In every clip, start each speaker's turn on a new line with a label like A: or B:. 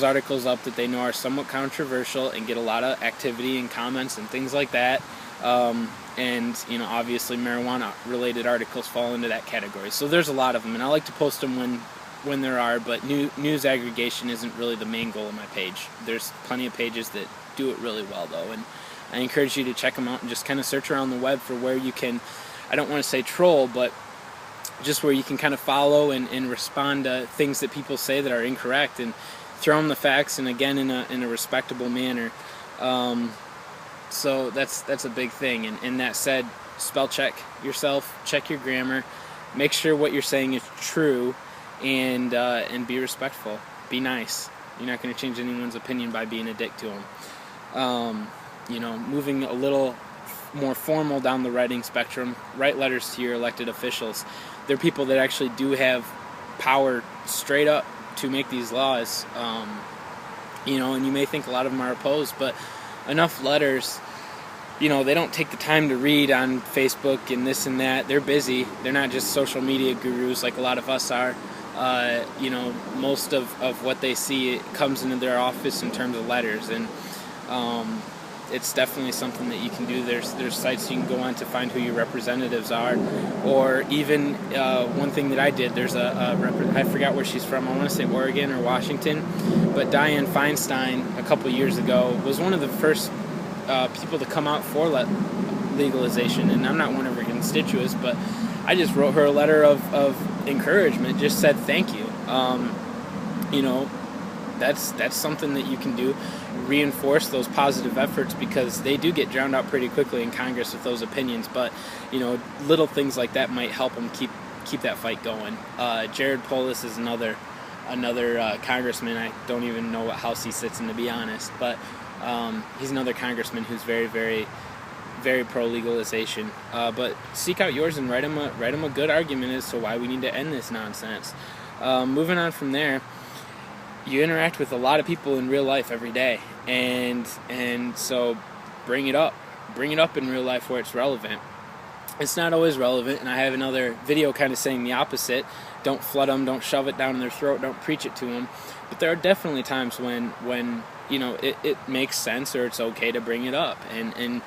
A: articles up that they know are somewhat controversial and get a lot of activity and comments and things like that. And you know, obviously marijuana related articles fall into that category. So there's a lot of them, and I like to post them when there are, but news aggregation isn't really the main goal of my page. There's plenty of pages that do it really well though, and I encourage you to check them out and just kind of search around the web for where you can, I don't want to say troll, but just where you can kind of follow and respond to things that people say that are incorrect, and throw them the facts, and again in a respectable manner. So that's a big thing. And that said, spell check yourself, check your grammar, make sure what you're saying is true, and be respectful, be nice. You're not going to change anyone's opinion by being a dick to them. You know, moving a little more formal down the writing spectrum, write letters to your elected officials. They're people that actually do have power straight up to make these laws. You know, and you may think a lot of them are opposed, but enough letters, you know, they don't take the time to read on Facebook and this and that. They're busy. They're not just social media gurus like a lot of us are. You know, most of what they see, it comes into their office in terms of letters, and it's definitely something that you can do. There's sites you can go on to find who your representatives are, or even one thing that I did. There's I forgot where she's from. I want to say Oregon or Washington, but Dianne Feinstein a couple years ago was one of the first people to come out for legalization, and I'm not one of her constituents, but I just wrote her a letter of encouragement. Just said thank you. You know, that's something that you can do. Reinforce those positive efforts, because they do get drowned out pretty quickly in Congress with those opinions. But you know, little things like that might help them keep that fight going. Jared Polis is another congressman. I don't even know what house he sits in, to be honest, but he's another congressman who's very, very, very pro legalization. But seek out yours and write him a good argument as to why we need to end this nonsense. Moving on from there, you interact with a lot of people in real life every day, and so bring it up in real life where it's relevant. It's not always relevant, and I have another video kind of saying the opposite. Don't flood them, don't shove it down their throat, don't preach it to them. But there are definitely times when you know, it makes sense, or it's okay to bring it up, and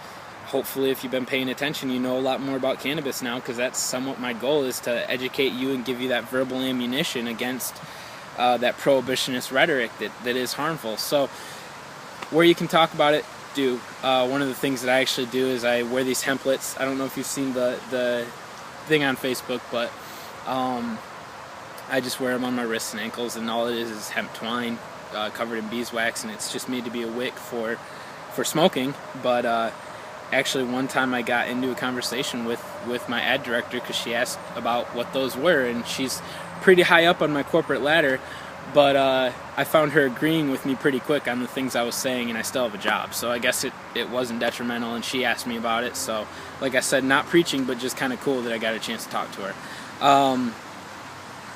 A: hopefully if you've been paying attention, you know a lot more about cannabis now, because that's somewhat my goal, is to educate you and give you that verbal ammunition against that prohibitionist rhetoric that is harmful. So where you can talk about it, do. One of the things that I actually do is I wear these templates. I don't know if you've seen the thing on Facebook, but I just wear them on my wrists and ankles, and all it is hemp twine covered in beeswax, and it's just made to be a wick for smoking. But actually one time I got into a conversation with my ad director, because she asked about what those were, and she's pretty high up on my corporate ladder, but I found her agreeing with me pretty quick on the things I was saying, and I still have a job, so I guess it wasn't detrimental, and she asked me about it. So like I said, not preaching, but just kind of cool that I got a chance to talk to her.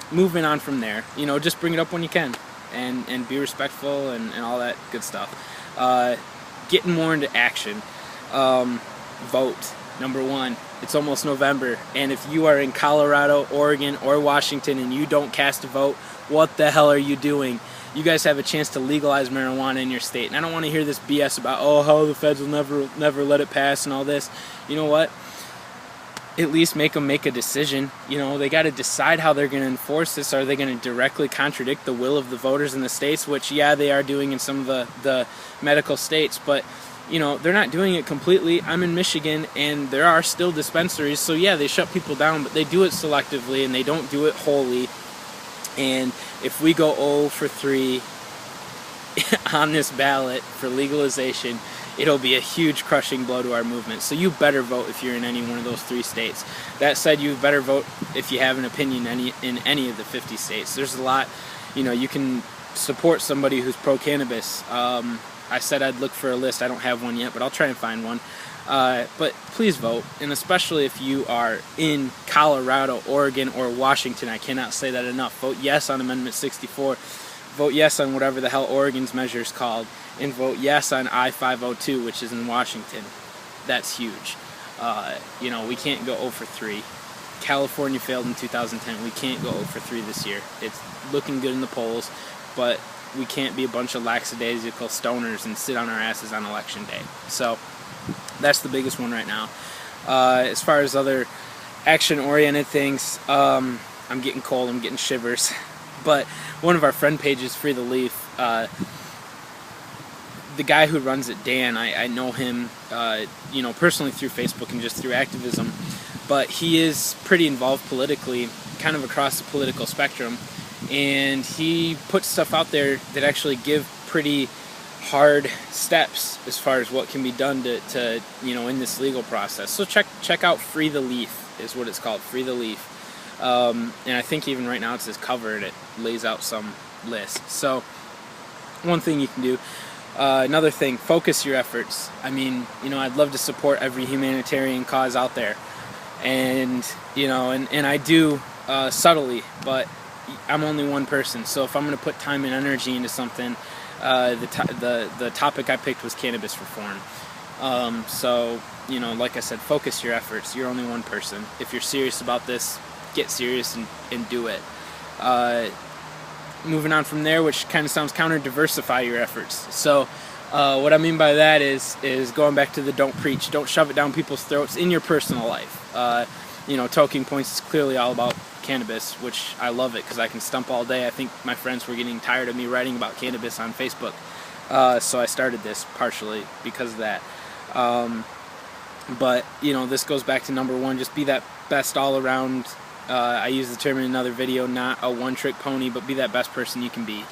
A: Moving on from there, you know, just bring it up when you can, and be respectful and all that good stuff. Getting more into action. Vote. Number one, it's almost November, and if you are in Colorado, Oregon, or Washington and you don't cast a vote, what the hell are you doing? You guys have a chance to legalize marijuana in your state, and I don't want to hear this BS about, oh, how the feds will never let it pass and all this. You know what? At least make them make a decision. You know, they got to decide how they're going to enforce this. Are they going to directly contradict the will of the voters in the states, which, yeah, they are doing in some of the medical states, but you know, they're not doing it completely. I'm in Michigan, and there are still dispensaries, so yeah, they shut people down, but they do it selectively, and they don't do it wholly. And if we go 0 for 3 on this ballot for legalization, it'll be a huge crushing blow to our movement. So you better vote if you're in any one of those 3 states. That said, you better vote if you have an opinion in any of the 50 states. There's a lot, you know, you can support somebody who's pro-cannabis. I said I'd look for a list. I don't have one yet, but I'll try and find one. But please vote, and especially if you are in Colorado, Oregon, or Washington. I cannot say that enough. Vote yes on Amendment 64. Vote yes on whatever the hell Oregon's measure is called, and vote yes on I-502, which is in Washington. That's huge. You know, we can't go 0 for 3. California failed in 2010. We can't go 0 for 3 this year. It's looking good in the polls, but we can't be a bunch of lackadaisical stoners and sit on our asses on election day. So that's the biggest one right now. As far as other action-oriented things, I'm getting cold, I'm getting shivers. But one of our friend pages, Free the Leaf, the guy who runs it, Dan, I know him, personally through Facebook and just through activism, but he is pretty involved politically, kind of across the political spectrum, and he puts stuff out there that actually give pretty hard steps as far as what can be done to in this legal process. So check out Free the Leaf is what it's called, Free the Leaf. And I think even right now it's his cover and it lays out some list. So one thing you can do. Another thing, focus your efforts. I mean, I'd love to support every humanitarian cause out there, and and I do subtly, but I'm only one person. So if I'm going to put time and energy into something, the topic I picked was cannabis reform. So like I said, focus your efforts. You're only one person. If you're serious about this, get serious and do it. Moving on from there, which kind of sounds counter, diversify your efforts. So what I mean by that is going back to the don't preach, don't shove it down people's throats in your personal life. Toking Points is clearly all about cannabis, which I love it because I can stump all day. I think my friends were getting tired of me writing about cannabis on Facebook, so I started this partially because of that. But this goes back to number one, just be that best all around. I use the term in another video, not a one-trick pony, but be that best person you can be.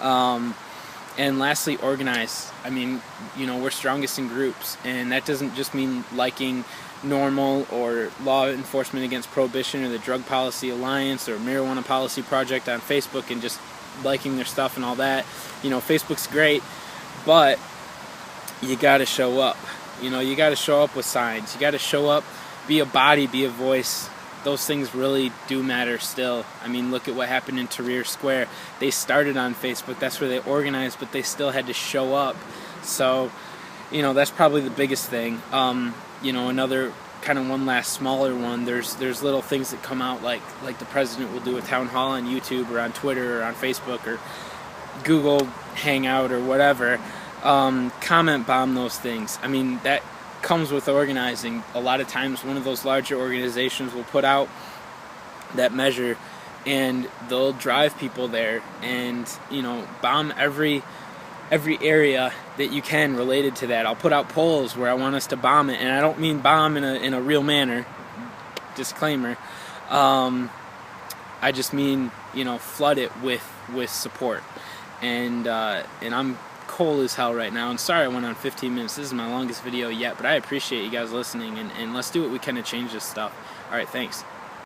A: And lastly, organize. I mean, we're strongest in groups, and that doesn't just mean liking NORML or Law Enforcement Against Prohibition or the Drug Policy Alliance or Marijuana Policy Project on Facebook and just liking their stuff and all that. Facebook's great, but you gotta show up. You gotta show up with signs. You gotta show up, be a body, be a voice. Those things really do matter still. I mean, look at what happened in Tahrir Square. They started on Facebook. That's where they organized, but they still had to show up. So, that's probably the biggest thing. Another kind of one last smaller one. There's little things that come out like the president will do a town hall on YouTube or on Twitter or on Facebook or Google Hangout or whatever. Comment bomb those things. I mean, that comes with organizing. A lot of times one of those larger organizations will put out that measure and they'll drive people there and bomb every area that you can related to that. I'll put out polls where I want us to bomb it, and I don't mean bomb in a real manner, disclaimer. I just mean flood it with support. And I'm cold as hell right now, and sorry I went on 15 minutes. This is my longest video yet, but I appreciate you guys listening, and let's do what we can to change this stuff. Alright, thanks.